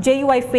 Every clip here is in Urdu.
JUIF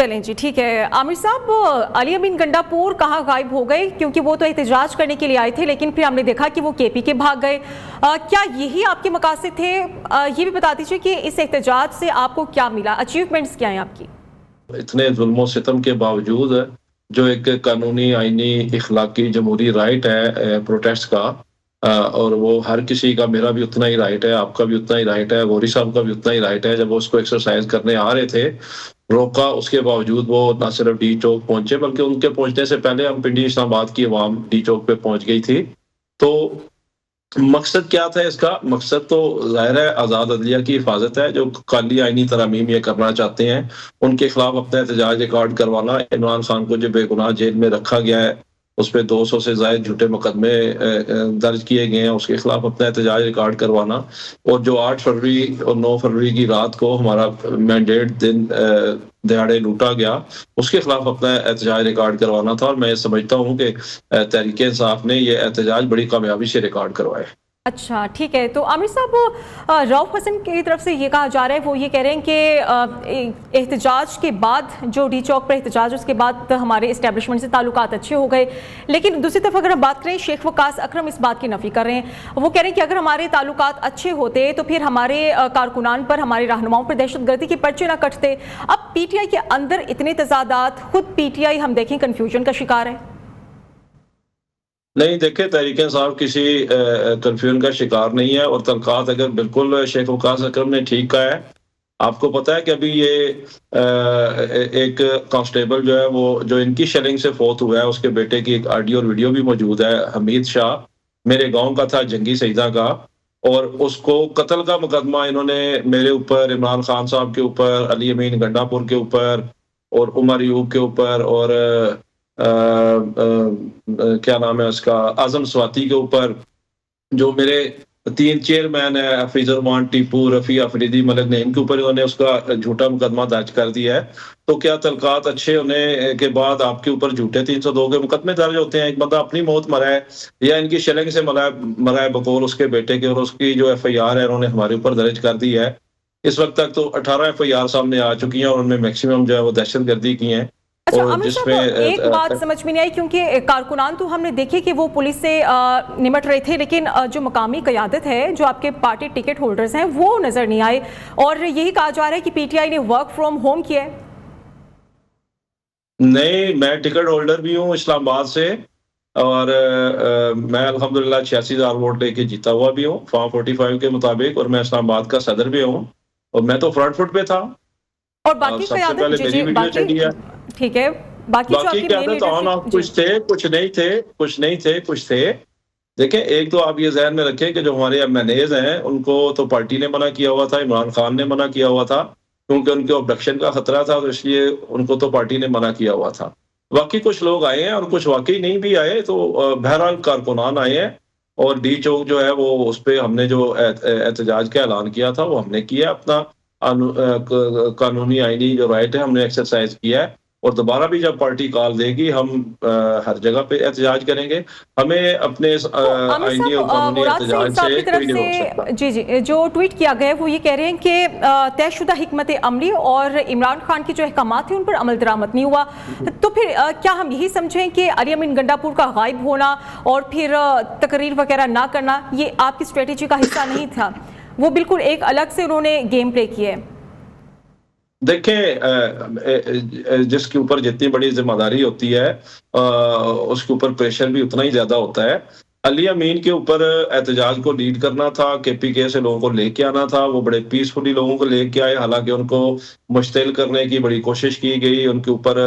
چلیں جی ٹھیک ہے. عامر صاحب، علی امین گنڈاپور کہاں غائب ہو گئے؟ کیونکہ وہ تو احتجاج کرنے کے لیے آئے تھے، لیکن پھر ہم نے دیکھا کہ وہ کے پی کے بھاگ گئے. کیا یہی آپ کے مقاصد تھے؟ یہ بھی بتا دیجیے کہ اس احتجاج سے آپ کو کیا ملا، اچیومنٹس کیا ہیں آپ کی؟ اتنے ظلم و ستم کے باوجود جو ایک قانونی آئینی اخلاقی جمہوری رائٹ ہے پروٹیسٹ کا، اور وہ ہر کسی کا، میرا بھی اتنا ہی رائٹ ہے، آپ کا بھی اتنا ہی رائٹ ہے، غوری صاحب کا بھی اتنا ہی رائٹ ہے. جب وہ اس کو ایکسرسائز کرنے آ رہے تھے، روکا، اس کے باوجود وہ نہ صرف ڈی چوک پہنچے بلکہ ان کے پہنچنے سے پہلے ہم پنڈی اسلام آباد کی عوام ڈی چوک پہ پہنچ گئی تھی. تو مقصد کیا تھا اس کا؟ مقصد تو ظاہر ہے آزاد عدلیہ کی حفاظت ہے. جو قانونی آئینی ترامیم یہ کرنا چاہتے ہیں ان کے خلاف اپنا احتجاج ریکارڈ کروانا. عمران خان کو جو بے گناہ جیل میں رکھا گیا ہے، اس پہ 200 سے زائد جھوٹے مقدمے درج کیے گئے ہیں، اس کے خلاف اپنا احتجاج ریکارڈ کروانا. اور جو 8 فروری اور 9 فروری کی رات کو ہمارا مینڈیٹ دن دہاڑے لوٹا گیا، اس کے خلاف اپنا احتجاج ریکارڈ کروانا تھا. اور میں یہ سمجھتا ہوں کہ تحریک انصاف نے یہ احتجاج بڑی کامیابی سے ریکارڈ کروائے. اچھا ٹھیک ہے. تو عامر صاحب، رؤف حسن کی طرف سے یہ کہا جا رہا ہے، وہ یہ کہہ رہے ہیں کہ احتجاج کے بعد جو ڈی چوک پر احتجاج، اس کے بعد ہمارے اسٹیبلشمنٹ سے تعلقات اچھے ہو گئے. لیکن دوسری طرف اگر ہم بات کریں، شیخ وقاص اکرم اس بات کی نفی کر رہے ہیں. وہ کہہ رہے ہیں کہ اگر ہمارے تعلقات اچھے ہوتے تو پھر ہمارے کارکنان پر، ہمارے رہنماؤں پر دہشت گردی کے پرچے نہ کٹتے. اب پی ٹی آئی کے اندر اتنے تضادات، خود پی ٹی آئی ہم دیکھیں کنفیوژن کا شکار ہے. نہیں، دیکھیں، تحریک انصاف کسی کنفیوژن کا شکار نہیں ہے. اور تعلقات اگر بالکل شیخ وقاص اکرم نے ٹھیک کہا ہے. آپ کو پتہ ہے کہ ابھی یہ ایک کانسٹیبل جو ہے، وہ جو ان کی شیلنگ سے فوت ہوا ہے، اس کے بیٹے کی ایک آڈیو اور ویڈیو بھی موجود ہے. حمید شاہ میرے گاؤں کا تھا، جنگی سیدہ کا، اور اس کو قتل کا مقدمہ انہوں نے میرے اوپر، عمران خان صاحب کے اوپر، علی امین گنڈاپور کے اوپر، اور عمر ایوب کے اوپر، اور کیا نام ہے اس کا، اعظم سواتی کے اوپر، جو میرے 3 چیئرمین ہیں، حفیظ الرحمان ٹیپو، رفیع افریدی، ملک نعیم کے اوپر انہوں نے اس کا جھوٹا مقدمہ درج کر دیا ہے. تو کیا تعلقات اچھے ہونے کے بعد آپ کے اوپر جھوٹے 302 کے مقدمے درج ہوتے ہیں؟ ایک بندہ اپنی موت مرا ہے یا ان کی شیلنگ سے مرا ہے بقول اس کے بیٹے کے، اور اس کی جو ایف آئی آر ہے انہوں نے ہمارے اوپر درج کر دی ہے. اس وقت تک تو 18 ایف آئی آر سامنے آ چکی ہیں، اور ان میں میکسیمم جو ہے وہ دہشت گردی کی ہیں. اچھا عامر صاحب، ایک بات سمجھ میں نہیں آئی، کیونکہ کارکنان تو ہم نے دیکھے کہ وہ پولیس سے نمٹ رہے تھے، لیکن جو مقامی قیادت ہے، جو آپ کے پارٹی ٹکٹ ہولڈرز ہیں، وہ نظر نہیں آئے. اور یہی کہا جا رہا ہے کہ پی ٹی آئی نے ورک فرام ہوم کیا ہے. نہیں، میں ٹکٹ ہولڈر بھی ہوں اسلام آباد سے، اور میں الحمدللہ 86,000 ووٹ لے کے جیتا ہوا بھی ہوں فارم 45 کے مطابق، اور میں اسلام آباد کا صدر بھی ہوں، اور میں تو فرنٹ فٹ پہ تھا. اور باقی قیادت ٹھیک ہے، باقی قیادت آن آف کچھ تھے، کچھ نہیں تھے. دیکھیں، ایک تو آپ یہ ذہن میں رکھیں کہ جو ہمارے ایم این ایز ہیں ان کو تو پارٹی نے منع کیا ہوا تھا، عمران خان نے منع کیا ہوا تھا، کیونکہ ان کے ابڈکشن کا خطرہ تھا، تو اس لیے ان کو تو پارٹی نے منع کیا ہوا تھا. باقی کچھ لوگ آئے ہیں اور کچھ واقعی نہیں بھی آئے. تو بہرحال کارکنان آئے ہیں، اور ڈی چوک جو ہے وہ، اس پہ ہم نے جو احتجاج کا اعلان کیا تھا وہ ہم نے کیا. اپنا قانونی آئینی جو رائٹ ہے ہم نے ایکسرسائز کیا ہے. اور دوبارہ بھی جب پارٹی کال دے گی، ہم ہر جگہ پہ احتجاج کریں گے. ہمیں اپنے آئینی اور قانونی احتجاج سے کوئی نہیں روک سکتا. جی، جو ٹویٹ کیا گیا ہے وہ یہ کہہ رہے ہیں کہ طے شدہ حکمت عملی اور عمران خان کے جو احکامات ہیں ان پر عمل درآمد نہیں ہوا. تو پھر کیا ہم یہی سمجھیں کہ علی امین گنڈاپور کا غائب ہونا اور پھر تقریر وغیرہ نہ کرنا یہ آپ کی اسٹریٹجی کا حصہ نہیں تھا؟ وہ بالکل ایک الگ سے انہوں نے گیم پلے کیا ہے. دیکھیں، جس کے اوپر جتنی بڑی ذمہ داری ہوتی ہے اس کے اوپر پریشر بھی اتنا ہی زیادہ ہوتا ہے. علی امین کے اوپر احتجاج کو لیڈ کرنا تھا، کے پی کے سے لوگوں کو لے کے آنا تھا. وہ بڑے پیسفلی لوگوں کو لے کے آئے، حالانکہ ان کو مشتعل کرنے کی بڑی کوشش کی گئی، ان کے اوپر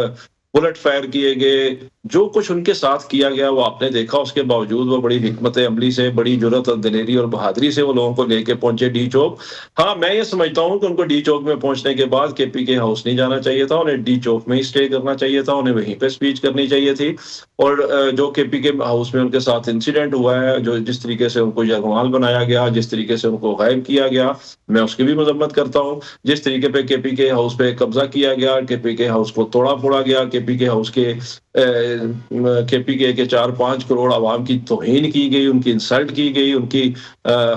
بلٹ فائر کیے گئے. جو کچھ ان کے ساتھ کیا گیا وہ آپ نے دیکھا. اس کے باوجود وہ بڑی حکمت عملی سے، بڑی جرأت اور دلیری اور بہادری سے وہ لوگوں کو لے کے پہنچے ڈی چوک. ہاں، میں یہ سمجھتا ہوں کہ ان کو ڈی چوک میں پہنچنے کے بعد کے پی کے ہاؤس نہیں جانا چاہیے تھا، انہیں ڈی چوک میں ہی اسٹے کرنا چاہیے تھا، انہیں وہیں پہ سپیچ کرنی چاہیے تھی. اور جو کے پی کے ہاؤس میں ان کے ساتھ انسیڈنٹ ہوا ہے، جو جس طریقے سے ان کو یرغمال بنایا گیا، جس طریقے سے ان کو غائب کیا گیا، میں اس کی بھی مذمت کرتا ہوں. جس طریقے پہ کے پی کے ہاؤس پہ قبضہ کیا گیا، کے پی کے ہاؤس کو توڑا پھوڑا گیا، کے پی کے ہاؤس کے کے پی کے 4-5 کروڑ عوام کی توہین کی گئی، ان کی انسلٹ کی گئی، ان کی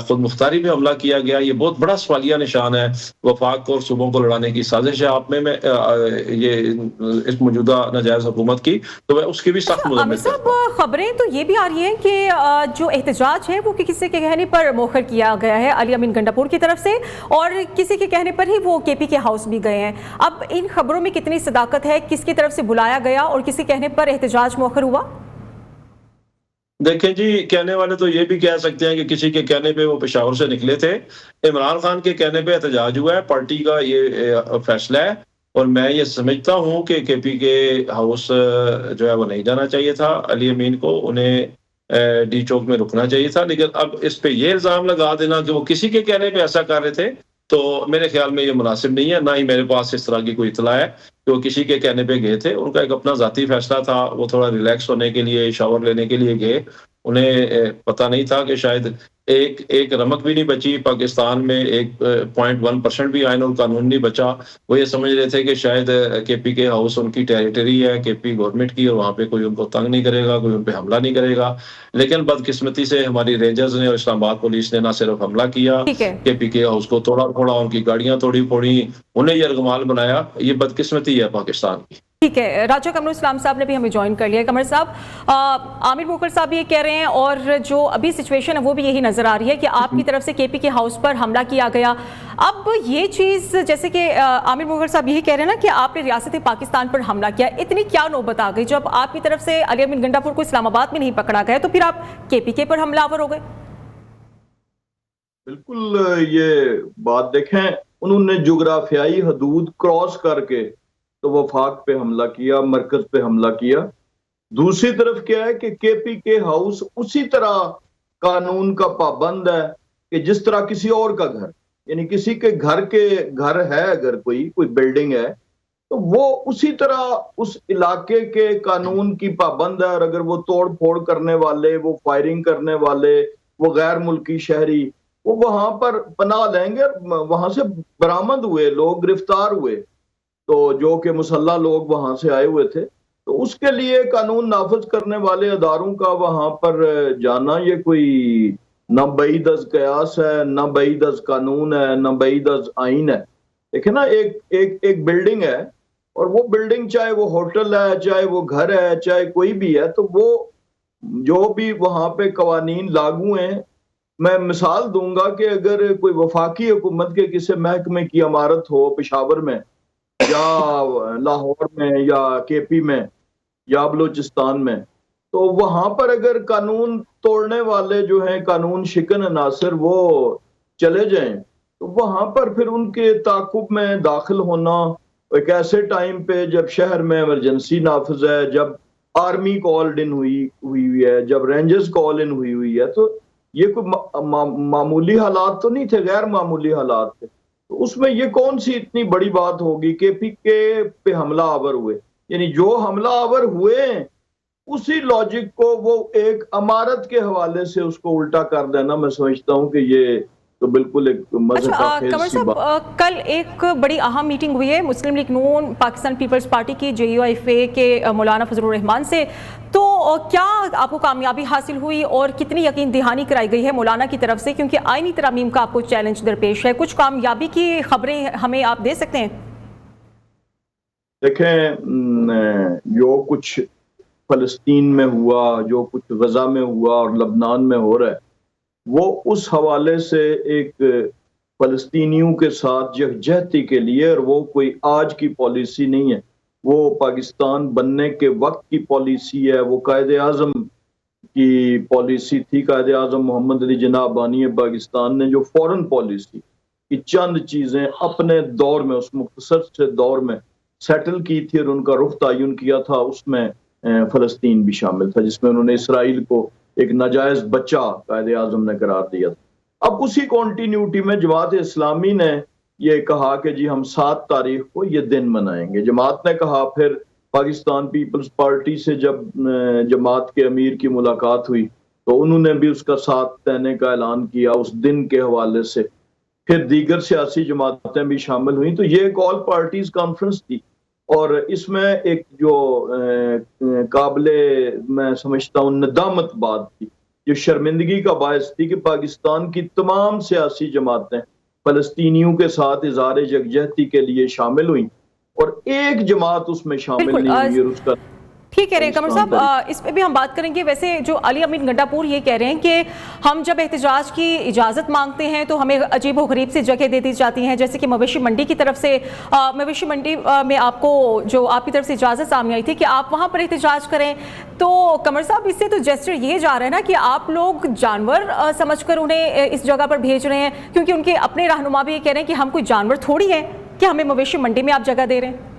خود مختاری پہ حملہ کیا گیا. یہ بہت بڑا سوالیہ نشان ہے. وفاق کو اور صوبوں کو لڑانے کی سازش ہے آپ میں یہ اس موجودہ ناجائز حکومت کی، تو میں اس کی بھی سخت مذمت کرتا ہوں. خبریں تو یہ بھی آ رہی ہیں کہ جو احتجاج ہے وہ کسی کے کہنے پر موخر کیا گیا ہے علی امین گنڈاپور کی طرف سے، اور کسی کے کہنے پر ہی وہ کے پی کے ہاؤس بھی گئے ہیں. اب ان خبروں میں کتنی صداقت ہے؟ کس کی طرف سے بلایا گیا اور کسی کہنے پر احتجاج موخر ہوا؟ دیکھیں جی، کہنے والے تو یہ بھی کہہ سکتے ہیں کہ کسی کے کہنے پہ وہ پشاور سے نکلے تھے. عمران خان کے کہنے پہ احتجاج ہوا ہے، پارٹی کا یہ فیصلہ ہے، اور میں یہ سمجھتا ہوں کہ کے پی کے ہاؤس جو ہے وہ نہیں جانا چاہیے تھا. علی امین کو انہیں ڈی چوک میں رکنا چاہیے تھا. لیکن اب اس پہ یہ الزام لگا دینا کہ وہ کسی کے کہنے پہ ایسا کر رہے تھے، تو میرے خیال میں یہ مناسب نہیں ہے. نہ ہی میرے پاس اس طرح کی کوئی اطلاع ہے کہ وہ کسی کے کہنے پہ گئے تھے. ان کا ایک اپنا ذاتی فیصلہ تھا، وہ تھوڑا ریلیکس ہونے کے لیے، شاور لینے کے لیے گئے. انہیں پتہ نہیں تھا کہ شاید ایک رمق بھی نہیں بچی پاکستان میں، 1.1% بھی آئین القانون نہیں بچا. وہ یہ سمجھ رہے تھے کہ شاید کے پی کے ہاؤس ان کی ٹیریٹری ہے، کے پی گورنمنٹ کی، اور وہاں پہ کوئی ان کو تنگ نہیں کرے گا، کوئی ان پہ حملہ نہیں کرے گا. لیکن بدقسمتی سے ہماری رینجرز نے اور اسلام آباد پولیس نے نہ صرف حملہ کیا، کے پی کے ہاؤس کو توڑا پھوڑا، ان کی گاڑیاں توڑی پھوڑی، انہیں یرغمال بنایا. یہ بدقسمتی ہے پاکستان کی. ٹھیک ہے، راجہ قمر اسلام صاحب نے بھی ہمیں جوائن کر لیا. قمر صاحب، عامر موکل صاحب یہ کہہ رہے ہیں، اور جو ابھی سچویشن ہے وہ بھی یہی نظر آ رہی ہے کہ آپ کی طرف سے کے پی کے ہاؤس پر حملہ کیا گیا. اب یہ چیز جیسے کہ عامر موکل صاحب یہی کہہ رہے ہیں نا کہ آپ نے ریاست پاکستان پر حملہ کیا، اتنی کیا نوبت آ گئی جب آپ کی طرف سے علی امین گنڈاپور کو اسلام آباد میں نہیں پکڑا گیا تو پھر آپ کے پی کے پر حملہ آور ہو گئے؟ بالکل، یہ بات دیکھیں، انہوں نے جغرافیائی حدود کراس کر کے تو وفاق پہ حملہ کیا، مرکز پہ حملہ کیا. دوسری طرف کیا ہے کہ کے پی کے ہاؤس اسی طرح قانون کا پابند ہے کہ جس طرح کسی اور کا گھر، یعنی کسی کے گھر ہے، اگر کوئی بلڈنگ ہے تو وہ اسی طرح اس علاقے کے قانون کی پابند ہے. اور اگر وہ توڑ پھوڑ کرنے والے، وہ فائرنگ کرنے والے، وہ غیر ملکی شہری، وہ وہاں پر پناہ لیں گے. وہاں سے برآمد ہوئے لوگ، گرفتار ہوئے، تو جو کہ مسلح لوگ وہاں سے آئے ہوئے تھے، تو اس کے لیے قانون نافذ کرنے والے اداروں کا وہاں پر جانا یہ کوئی نہ بعید از قیاس ہے، نہ بعید از قانون ہے، نہ بعید از آئین ہے. دیکھیں نا، ایک بلڈنگ ہے، اور وہ بلڈنگ چاہے وہ ہوٹل ہے، چاہے وہ گھر ہے، چاہے کوئی بھی ہے، تو وہ جو بھی وہاں پہ قوانین لاگو ہیں. میں مثال دوں گا کہ اگر کوئی وفاقی حکومت کے کسی محکمے کی عمارت ہو پشاور میں یا لاہور میں یا کے پی میں یا بلوچستان میں، تو وہاں پر اگر قانون توڑنے والے جو ہیں، قانون شکن عناصر، وہ چلے جائیں، تو وہاں پر پھر ان کے تعاقب میں داخل ہونا ایک ایسے ٹائم پہ جب شہر میں ایمرجنسی نافذ ہے، جب آرمی کال ان ہوئی ہے، جب رینجرز کال ان ہوئی ہے، تو یہ کوئی معمولی حالات تو نہیں تھے، غیر معمولی حالات تھے. تو اس میں یہ کون سی اتنی بڑی بات ہوگی کہ پی کے پہ حملہ آور ہوئے؟ یعنی جو حملہ آور ہوئے اسی لاجک کو وہ ایک عمارت کے حوالے سے اس کو الٹا کر دینا، میں سمجھتا ہوں کہ یہ تو بالکل ایک مذہب کا خیز سی بات. کل ایک بڑی اہم میٹنگ ہوئی ہے مسلم لیگ نون پاکستان پیپلز پارٹی کی JUIFA کے مولانا فضل الرحمان سے، تو کیا آپ کو کامیابی حاصل ہوئی اور کتنی یقین دہانی کرائی گئی ہے مولانا کی طرف سے؟ کیونکہ آئینی ترامیم کا آپ کو چیلنج درپیش ہے، کچھ کامیابی کی خبریں ہمیں آپ دے سکتے ہیں؟ دیکھیں، جو کچھ فلسطین میں ہوا، جو کچھ غزہ میں ہوا اور لبنان میں ہو رہا ہے، وہ اس حوالے سے ایک فلسطینیوں کے ساتھ یکجہتی کے لیے، اور وہ کوئی آج کی پالیسی نہیں ہے، وہ پاکستان بننے کے وقت کی پالیسی ہے. وہ قائد اعظم کی پالیسی تھی. قائد اعظم محمد علی جناح بانی پاکستان نے جو فورن پالیسی کی چند چیزیں اپنے دور میں، اس مختصر سے دور میں سیٹل کی تھی اور ان کا رخ تعین کیا تھا، اس میں فلسطین بھی شامل تھا، جس میں انہوں نے اسرائیل کو ایک ناجائز بچہ قائد اعظم نے قرار دیا تھا. اب اسی کنٹینیوٹی میں جماعت اسلامی نے یہ کہا کہ جی ہم 7 تاریخ کو یہ دن منائیں گے. جماعت نے کہا، پھر پاکستان پیپلز پارٹی سے جب جماعت کے امیر کی ملاقات ہوئی تو انہوں نے بھی اس کا ساتھ دینے کا اعلان کیا اس دن کے حوالے سے. پھر دیگر سیاسی جماعتیں بھی شامل ہوئیں. تو یہ ایک آل پارٹیز کانفرنس تھی اور اس میں ایک جو قابل میں سمجھتا ہوں ندامت بات تھی، جو شرمندگی کا باعث تھی کہ پاکستان کی تمام سیاسی جماعتیں فلسطینیوں کے ساتھ اظہار یکجہتی کے لیے شامل ہوئیں اور ایک جماعت اس میں شامل نہیں ہوئی، اور اس کا ٹھیک کہہ رہے ہیں قمر صاحب، اس پہ بھی ہم بات کریں گے۔ ویسے جو علی امین گنڈا پور یہ کہہ رہے ہیں کہ ہم جب احتجاج کی اجازت مانگتے ہیں تو ہمیں عجیب و غریب سی جگہ دے دی جاتی ہیں، جیسے کہ مویشی منڈی کی طرف سے، مویشی منڈی میں آپ کو جو آپ کی طرف سے اجازت سامنے آئی تھی کہ آپ وہاں پر احتجاج کریں، تو قمر صاحب اس سے تو جسچر یہ جا رہا ہے نا کہ آپ لوگ جانور سمجھ کر انہیں اس جگہ پر بھیج رہے ہیں، کیونکہ ان کے اپنے رہنما بھی یہ کہہ رہے ہیں کہ ہم کوئی جانور تھوڑی ہیں کہ ہمیں مویشی منڈی میں آپ جگہ دے رہے ہیں۔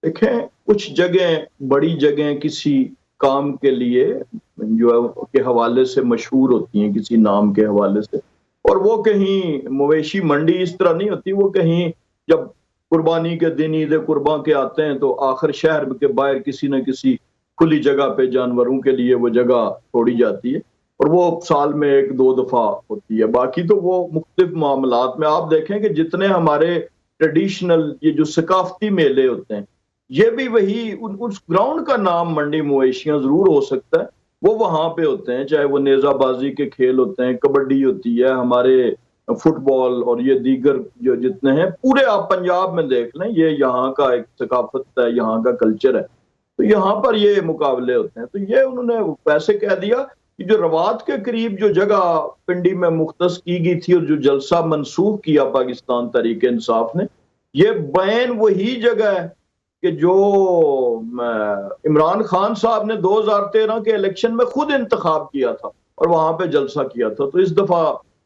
دیکھیں کچھ جگہیں، بڑی جگہیں کسی کام کے لیے جو کے حوالے سے مشہور ہوتی ہیں، کسی نام کے حوالے سے، اور وہ کہیں مویشی منڈی اس طرح نہیں ہوتی، وہ کہیں جب قربانی کے دن عید قرباں کے آتے ہیں تو آخر شہر کے باہر کسی نہ کسی کھلی جگہ پہ جانوروں کے لیے وہ جگہ چھوڑی جاتی ہے، اور وہ سال میں 1-2 دفعہ ہوتی ہے۔ باقی تو وہ مختلف معاملات میں آپ دیکھیں کہ جتنے ہمارے ٹریڈیشنل یہ جو ثقافتی میلے ہوتے ہیں، یہ بھی وہی اس گراؤنڈ کا نام منڈی مویشیاں ضرور ہو سکتا ہے، وہ وہاں پہ ہوتے ہیں، چاہے وہ نیزہ بازی کے کھیل ہوتے ہیں، کبڈی ہوتی ہے، ہمارے فٹ بال اور یہ دیگر جو جتنے ہیں، پورے آپ پنجاب میں دیکھ لیں، یہ یہاں کا ایک ثقافت ہے، یہاں کا کلچر ہے، تو یہاں پر یہ مقابلے ہوتے ہیں۔ تو یہ انہوں نے ویسے کہہ دیا کہ جو روات کے قریب جو جگہ پنڈی میں مختص کی گئی تھی اور جو جلسہ منسوخ کیا پاکستان تحریک انصاف نے، یہ بین وہی جگہ ہے کہ جو عمران خان صاحب نے 2013 کے الیکشن میں خود انتخاب کیا تھا اور وہاں پہ جلسہ کیا تھا۔ تو اس دفعہ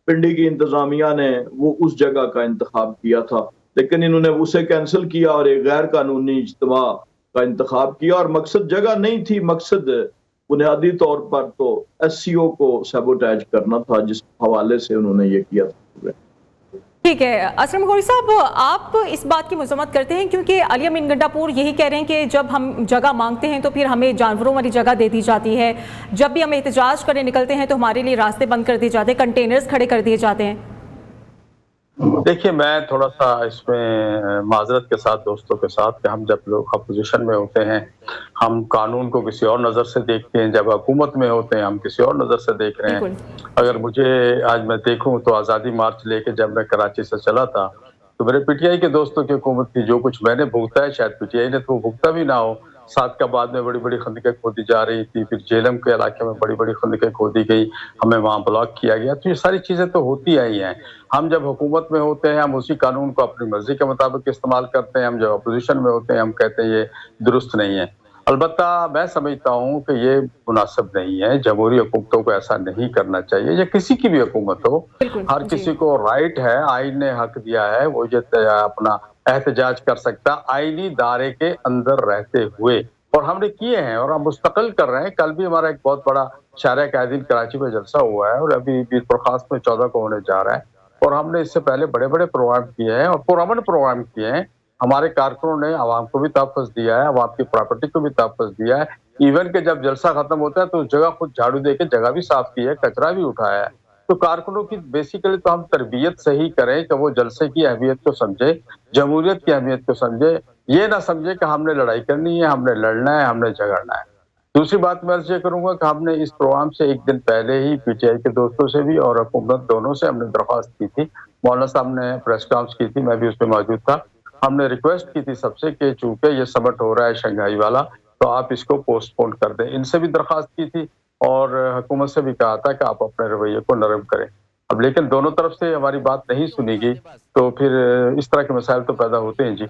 پنڈی کی انتظامیہ نے وہ اس جگہ کا انتخاب کیا تھا، لیکن انہوں نے اسے کینسل کیا اور ایک غیر قانونی اجتماع کا انتخاب کیا، اور مقصد جگہ نہیں تھی، مقصد بنیادی طور پر تو ایس سی او کو سیبوٹیج کرنا تھا، جس حوالے سے انہوں نے یہ کیا تھا۔ ٹھیک ہے اسلم غوری صاحب، آپ اس بات کی مذمت کرتے ہیں کیونکہ علی امین گنڈا پور یہی کہہ رہے ہیں کہ جب ہم جگہ مانگتے ہیں تو پھر ہمیں جانوروں والی جگہ دے دی جاتی ہے، جب بھی ہم احتجاج کرنے نکلتے ہیں تو ہمارے لیے راستے بند کر دیے جاتے ہیں، کنٹینرز کھڑے کر دیے جاتے ہیں۔ دیکھیے میں تھوڑا سا اس میں معذرت کے ساتھ دوستوں کے ساتھ کہ ہم جب لوگ اپوزیشن میں ہوتے ہیں ہم قانون کو کسی اور نظر سے دیکھتے ہیں، جب حکومت میں ہوتے ہیں ہم کسی اور نظر سے دیکھ رہے ہیں۔ اگر مجھے آج میں دیکھوں تو آزادی مارچ لے کے جب میں کراچی سے چلا تھا تو میرے پی ٹی آئی کے دوستوں کی حکومت تھی، جو کچھ میں نے بھگتا ہے شاید پی ٹی آئی نے تو وہ بھگتا بھی نہ ہو۔ صادقآباد میں بڑی بڑی خندقیں کھودی جا رہی تھی، پھر جیلم کے علاقے میں بڑی بڑی خندقیں کھودی گئی، ہمیں وہاں بلاک کیا گیا۔ تو یہ ساری چیزیں تو ہوتی آئی ہیں۔ ہم جب حکومت میں ہوتے ہیں ہم اسی قانون کو اپنی مرضی کے مطابق استعمال کرتے ہیں، ہم جب اپوزیشن میں ہوتے ہیں ہم کہتے ہیں یہ درست نہیں ہے۔ البتہ میں سمجھتا ہوں کہ یہ مناسب نہیں ہے، جمہوری حکومتوں کو ایسا نہیں کرنا چاہیے، یا کسی کی بھی حکومت ہو، ہر کسی کو رائٹ ہے، آئین نے حق دیا ہے، وہ یہ اپنا احتجاج کر سکتا آئینی دائرے کے اندر رہتے ہوئے، اور ہم نے کیے ہیں اور ہم مستقل کر رہے ہیں۔ کل بھی ہمارا ایک بہت بڑا شارع قائدین کراچی میں جلسہ ہوا ہے اور ابھی بیت پرخاست میں 14 کو ہونے جا رہا ہے، اور ہم نے اس سے پہلے بڑے بڑے پروگرام کیے ہیں اور پرامن پروگرام کیے ہیں۔ ہمارے کارکنوں نے عوام کو بھی تحفظ دیا ہے، عوام کی پراپرٹی کو بھی تحفظ دیا ہے، ایون کہ جب جلسہ ختم ہوتا ہے تو اس جگہ خود جھاڑو دے کے جگہ بھی صاف کی ہے، کچرا بھی اٹھایا ہے۔ تو کارکنوں کی بیسیکلی تو ہم تربیت صحیح کریں کہ وہ جلسے کی اہمیت کو سمجھے، جمہوریت کی اہمیت کو سمجھے، یہ نہ سمجھے کہ ہم نے لڑائی کرنی ہے، ہم نے لڑنا ہے، ہم نے جھگڑنا ہے۔ دوسری بات میں عرض یہ کروں گا کہ ہم نے اس پروگرام سے ایک دن پہلے ہی پی ٹی آئی کے دوستوں سے بھی اور حکومت دونوں سے ہم نے درخواست کی تھی، مولانا صاحب نے پریس کانفرنس کی تھی، میں بھی اس میں موجود تھا۔ ہم نے ریکویسٹ کی تھی سب سے کہ چونکہ یہ سمٹ ہو رہا ہے شنگھائی والا تو آپ اس کو پوسٹ پون کر دیں۔ ان سے بھی درخواست کی تھی اور حکومت سے بھی کہا تھا کہ آپ اپنے رویے کو نرم کریں۔ اب لیکن دونوں طرف سے ہماری بات نہیں سنی گئی تو پھر اس طرح کے مسائل تو پیدا ہوتے ہیں۔ جی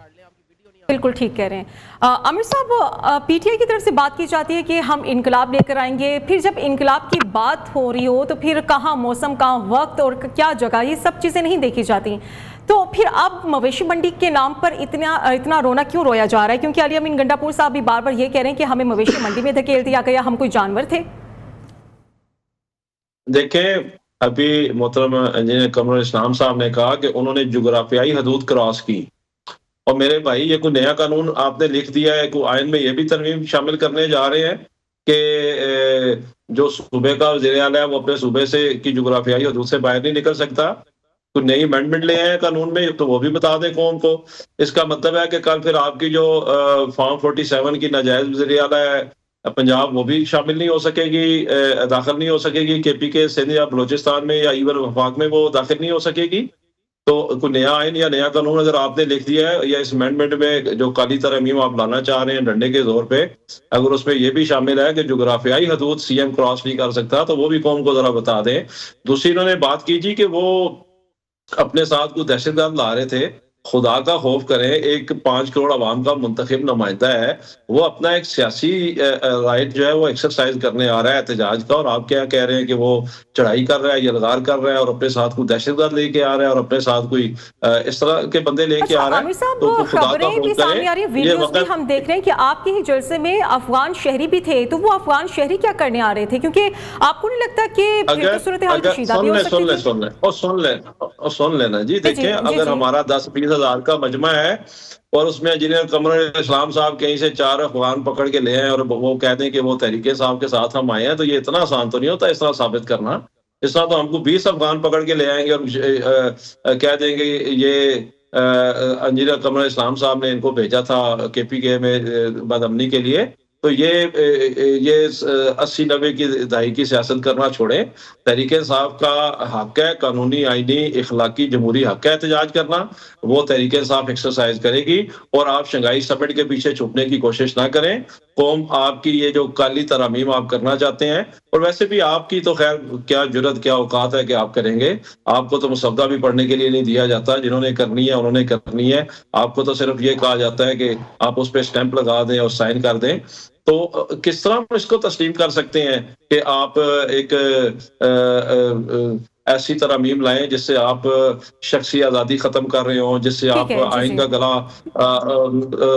بالکل ٹھیک کہہ رہے ہیں عامر صاحب، پی ٹی آئی کی طرف سے بات کی جاتی ہے کہ ہم انقلاب لے کر آئیں گے، پھر جب انقلاب کی بات ہو رہی ہو تو پھر کہاں موسم، کہاں وقت اور کیا جگہ، یہ سب چیزیں نہیں دیکھی جاتی۔ تو پھر اب مویشی منڈی کے نام پر اتنا رونا کیوں رویا جا رہا ہے؟ کیونکہ علی امین گنڈا پور صاحب بھی بار بار یہ کہہ رہے ہیں کہ ہمیں مویشی منڈی میں دھکیل دیا گیا، ہم کوئی جانور تھے۔ دیکھیں ابھی محترم انجینئر قمر اسلام صاحب نے کہا کہ انہوں نے جغرافیائی حدود کراس کی، اور میرے بھائی یہ کوئی نیا قانون آپ نے لکھ دیا ہے، کوئی آئین میں یہ بھی ترمیم شامل کرنے جا رہے ہیں کہ جو صوبے کا وزیر اعلیٰ ہے وہ اپنے صوبے سے کی جغرافیائی حدود سے باہر نہیں نکل سکتا۔ کوئی نئی امینڈمنٹ لے آئے قانون میں تو وہ بھی بتا دیں قوم کو. اس کا مطلب ہے کہ کل پھر آپ کی جو فارم 47 کی ناجائز وزیر اعلیٰ ہے پنجاب وہ بھی شامل نہیں ہو سکے گی, داخل نہیں ہو سکے گی کے پی کے سندھ یا بلوچستان میں یا ایون وفاق میں وہ داخل نہیں ہو سکے گی. تو کوئی نیا آئین یا نیا قانون اگر آپ نے لکھ دیا ہے یا اس امینڈمنٹ میں جو کالی ترمیم آپ لانا چاہ رہے ہیں ڈنڈے کے زور پہ, اگر اس میں یہ بھی شامل ہے کہ جغرافیائی حدود سی ایم کراس نہیں کر سکتا تو وہ بھی قوم کو ذرا بتا دیں. دوسری انہوں نے بات کی جی کہ وہ اپنے ساتھ کوئی دہشت گرد لا رہے تھے. خدا کا خوف کریں, ایک 5 کروڑ عوام کا منتخب نمائندہ ہے, وہ اپنا ایک سیاسی رائٹ جو ہے وہ ایکسرسائز کرنے آ رہا ہے احتجاج کا, اور آپ کیا کہہ رہے ہیں کہ وہ چڑھائی کر رہا ہے, یلغار کر رہا ہے اور اپنے ساتھ کوئی دہشت گرد لے کے آ رہا ہے اور اپنے ساتھ کوئی اس طرح کے بندے لے کے آ رہا ہے. تو خبریں بھی سامنے آ رہی ہیں, ویڈیوز بھی ہم دیکھ رہے ہیں کہ آپ کے ہی جلسے میں افغان شہری بھی تھے, تو وہ افغان شہری کیا کرنے آ رہے تھے؟ کیونکہ آپ کو نہیں لگتا کہ صورتحال کشیدہ بھی ہو سکتی تھی؟ سن لینا جی, دیکھیں اگر ہمارا 10-20 ہزار کا مجمع ہے اور اس میں انجینئر قمر اسلام صاحب کہیں سے 4 افغان پکڑ کے لے آئے اور وہ کہتے ہیں کہ وہ تحریک صاحب کے ساتھ ہم آئے ہیں, تو یہ اتنا آسان تو نہیں ہوتا اس طرح ثابت کرنا. اس طرح تو ہم کو 20 افغان پکڑ کے لے آئیں گے اور کہہ دیں گے یہ انجینئر قمر اسلام صاحب نے ان کو بھیجا تھا کے پی کے میں بدامنی کے لیے. تو یہ 80-90 کی دہائی کی سیاست کرنا چھوڑیں. تحریک انصاف کا حق ہے, قانونی, آئینی, اخلاقی, جمہوری حق ہے احتجاج کرنا, وہ تحریک انصاف ایکسرسائز کرے گی. اور آپ شنگھائی سمٹ کے پیچھے چھپنے کی کوشش نہ کریں. قوم آپ کی یہ جو کالی ترامیم آپ کرنا چاہتے ہیں, اور ویسے بھی آپ کی تو خیر کیا جرت کیا اوقات ہے کہ آپ کریں گے, آپ کو تو مسودہ بھی پڑھنے کے لیے نہیں دیا جاتا, جنہوں نے کرنی ہے انہوں نے کرنی ہے. آپ کو تو صرف یہ کہا جاتا ہے کہ آپ اس پہ اسٹیمپ لگا دیں اور سائن کر دیں. تو کس طرح ہم اس کو تسلیم کر سکتے ہیں کہ آپ ایک ایسی ترامیم لائیں جس سے آپ شخصی آزادی ختم کر رہے ہوں, جس سے آپ آئین کا گلا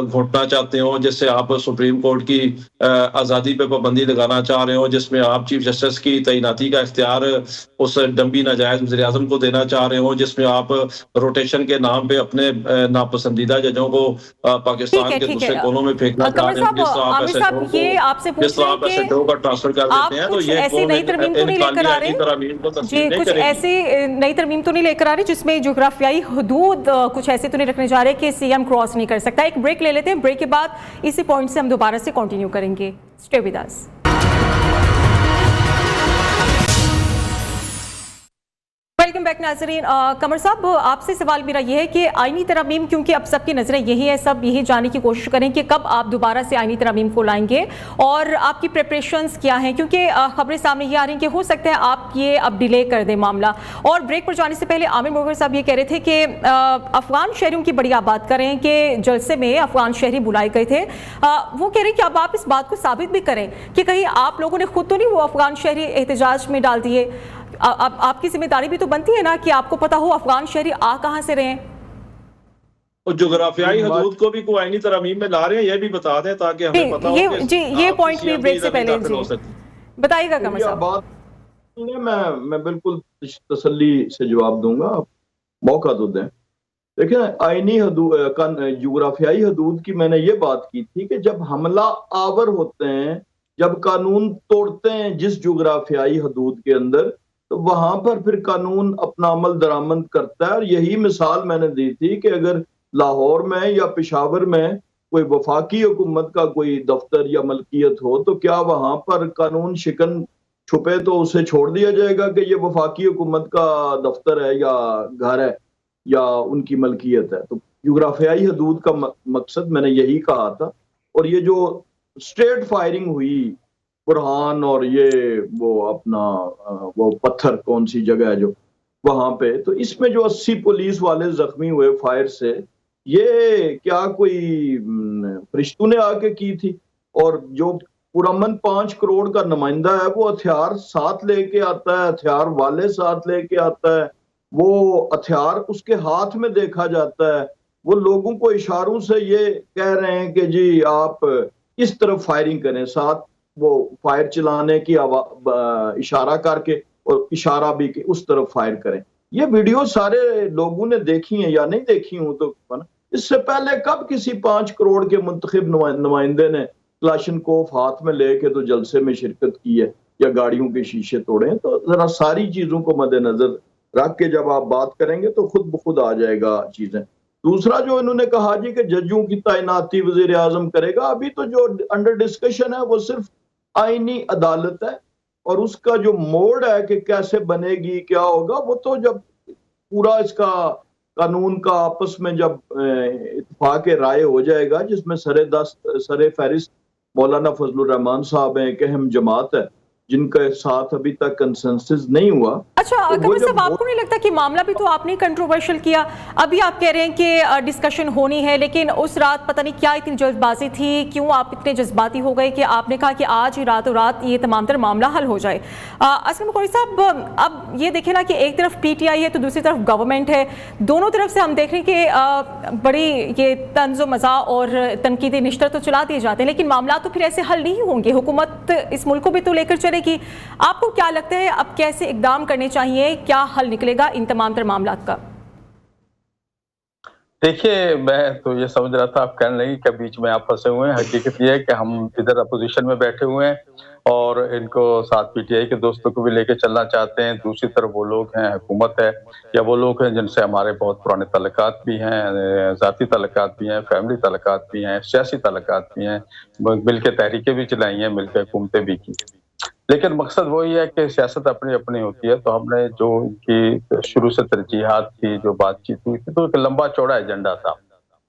گھونٹنا چاہتے ہوں, جس سے آپ سپریم کورٹ کی آزادی پہ پابندی لگانا چاہ رہے ہوں, جس میں آپ چیف جسٹس کی تعیناتی کا اختیار اس ڈمبی ناجائز وزیر اعظم کو دینا چاہ رہے ہوں, جس میں آپ روٹیشن کے نام پہ اپنے ناپسندیدہ ججوں کو پاکستان کے دوسرے کونوں میں پھینکنا چاہ رہے ہیں, جس طرح آپ ایسے ڈو کا ٹرانسفر کر دیتے ہیں. تو یہ ترامیم کو تسلیم نہیں کرے. ایسی نئی ترمیم تو نہیں لے کر آ رہی جس میں جغرافیائی حدود کچھ ایسے تو نہیں رکھنے جا رہے کہ سی ایم کراس نہیں کر سکتا. ایک بریک لے لیتے ہیں, بریک کے بعد اسی پوائنٹ سے ہم دوبارہ سے کنٹینیو کریں گے. Stay with us. Welcome back ناظرین. قمر صاحب, آپ سے سوال میرا یہ ہے کہ آئینی ترامیم, کیونکہ اب سب کی نظریں یہی ہیں, سب یہی جاننے کی کوشش کریں کہ کب آپ دوبارہ سے آئینی ترامیم کو لائیں گے اور آپ کی پریپریشنز کیا ہیں, کیونکہ خبریں سامنے یہ آ رہی ہیں کہ ہو سکتا ہے آپ یہ اب ڈیلے کر دیں معاملہ. اور بریک پر جانے سے پہلے عامر مغل صاحب یہ کہہ رہے تھے کہ افغان شہریوں کی بڑی آپ بات کر رہے ہیں کہ جلسے میں افغان شہری بلائے گئے تھے. وہ کہہ رہے ہیں کہ اب آپ اس بات کو ثابت بھی کریں کہ کہیں آپ لوگوں نے خود تو نہیں وہ افغان شہری احتجاج میں ڈال دیے. آپ کی ذمہ داری بھی تو بنتی ہے نا کہ آپ کو پتا ہو افغان شہری آ کہاں سے رہے ہیں. اور جغرافیائی حدود کو بھی کوئی آئینی ترامیم میں لا رہے ہیں, یہ بھی بتا دیں تاکہ ہمیں پتا ہو کہ جی یہ پوائنٹ بھی بریک سے پہلے بتائیے گا. قمر صاحب, میں بالکل تسلی سے جواب دوں گا, موقع تو دیں. دیکھیں آئینی حدود, جغرافیائی حدود کی میں نے یہ بات کی تھی کہ جب حملہ آور ہوتے ہیں, جب قانون توڑتے ہیں جس جغرافیائی حدود کے اندر, تو وہاں پر پھر قانون اپنا عمل درآمد کرتا ہے. اور یہی مثال میں نے دی تھی کہ اگر لاہور میں یا پشاور میں کوئی وفاقی حکومت کا کوئی دفتر یا ملکیت ہو تو کیا وہاں پر قانون شکن چھپے تو اسے چھوڑ دیا جائے گا کہ یہ وفاقی حکومت کا دفتر ہے یا گھر ہے یا ان کی ملکیت ہے. تو جغرافیائی حدود کا مقصد میں نے یہی کہا تھا. اور یہ جو اسٹریٹ فائرنگ ہوئی برہان اور یہ وہ اپنا وہ پتھر کون سی جگہ ہے جو وہاں پہ, تو اس میں جو 80 پولیس والے زخمی ہوئے فائر سے, یہ کیا کوئی فرشتوں نے آ کے کی تھی؟ اور جو پرامن 5 کروڑ کا نمائندہ ہے وہ ہتھیار ساتھ لے کے آتا ہے, ہتھیار والے ساتھ لے کے آتا ہے, وہ ہتھیار اس کے ہاتھ میں دیکھا جاتا ہے. وہ لوگوں کو اشاروں سے یہ کہہ رہے ہیں کہ جی آپ اس طرف فائرنگ کریں, ساتھ وہ فائر چلانے کی اشارہ کر کے اور اشارہ بھی کہ اس طرف فائر کریں. یہ ویڈیو سارے لوگوں نے دیکھی ہیں یا نہیں دیکھی ہوں تو اس سے پہلے کب کسی 5 کروڑ کے منتخب نمائندے نے کلاشنکوف ہاتھ میں لے کے تو جلسے میں شرکت کی ہے یا گاڑیوں کے شیشے توڑے ہیں؟ تو ذرا ساری چیزوں کو مد نظر رکھ کے جب آپ بات کریں گے تو خود بخود آ جائے گا چیزیں. دوسرا جو انہوں نے کہا جی کہ ججوں کی تعیناتی وزیر اعظم کرے گا، ابھی تو جو انڈر ڈسکشن ہے وہ صرف آئینی عدالت ہے، اور اس کا جو موڈ ہے کہ کیسے بنے گی کیا ہوگا، وہ تو جب پورا اس کا قانون کا آپس میں جب اتفاق رائے ہو جائے گا، جس میں سر فہرست مولانا فضل الرحمان صاحب ہیں، ایک اہم جماعت ہے جن کے ساتھ ابھی تک کنسنسس نہیں ہوا. اچھا قمر صاحب، آپ کو نہیں لگتا کہ معاملہ بھی تو آپ نے کنٹروورشل کیا؟ ابھی آپ کہہ رہے ہیں کہ ڈسکشن ہونی ہے، لیکن اس رات پتہ نہیں کیا اتنی جلد بازی تھی، کیوں آپ اتنے جذباتی ہو گئے کہ آپ نے کہا کہ آج ہی راتوں رات یہ تمام تر معاملہ حل ہو جائے؟ اسلم مکوری صاحب، اب یہ دیکھیں نا کہ ایک طرف پی ٹی آئی ہے تو دوسری طرف گورنمنٹ ہے، دونوں طرف سے ہم دیکھ رہے ہیں کہ بڑی یہ طنز و مزاح اور تنقیدی نشتر تو چلا دیے جاتے ہیں، لیکن معاملات تو پھر ایسے حل نہیں ہوں گے. حکومت اس ملک کو بھی تو لے کر چلے گی. آپ کو کیا لگتا ہے اب کیسے اقدام کرنے چاہیے، کیا حل نکلے گا ان تمام تر معاملات کا؟ دیکھیے، میں تو یہ سمجھ رہا تھا آپ کہنے لگی کہ بیچ میں آپ پھنسے ہوئے ہیں. حقیقت یہ ہے کہ ہم ادھر اپوزیشن میں بیٹھے ہوئے ہیں اور ان کو ساتھ پی ٹی آئی کے دوستوں کو بھی لے کے چلنا چاہتے ہیں. دوسری طرف وہ لوگ ہیں، حکومت ہے یا وہ لوگ ہیں جن سے ہمارے بہت پرانے تعلقات بھی ہیں، ذاتی تعلقات بھی ہیں، فیملی تعلقات بھی ہیں، سیاسی تعلقات بھی ہیں، مل کے تحریکیں بھی چلائی ہیں، مل کے حکومتیں بھی کی. لیکن مقصد وہی ہے کہ سیاست اپنی اپنی ہوتی ہے. تو ہم نے جو ان کی شروع سے ترجیحات کی جو بات چیت ہوئی تھی، تو ایک لمبا چوڑا ایجنڈا تھا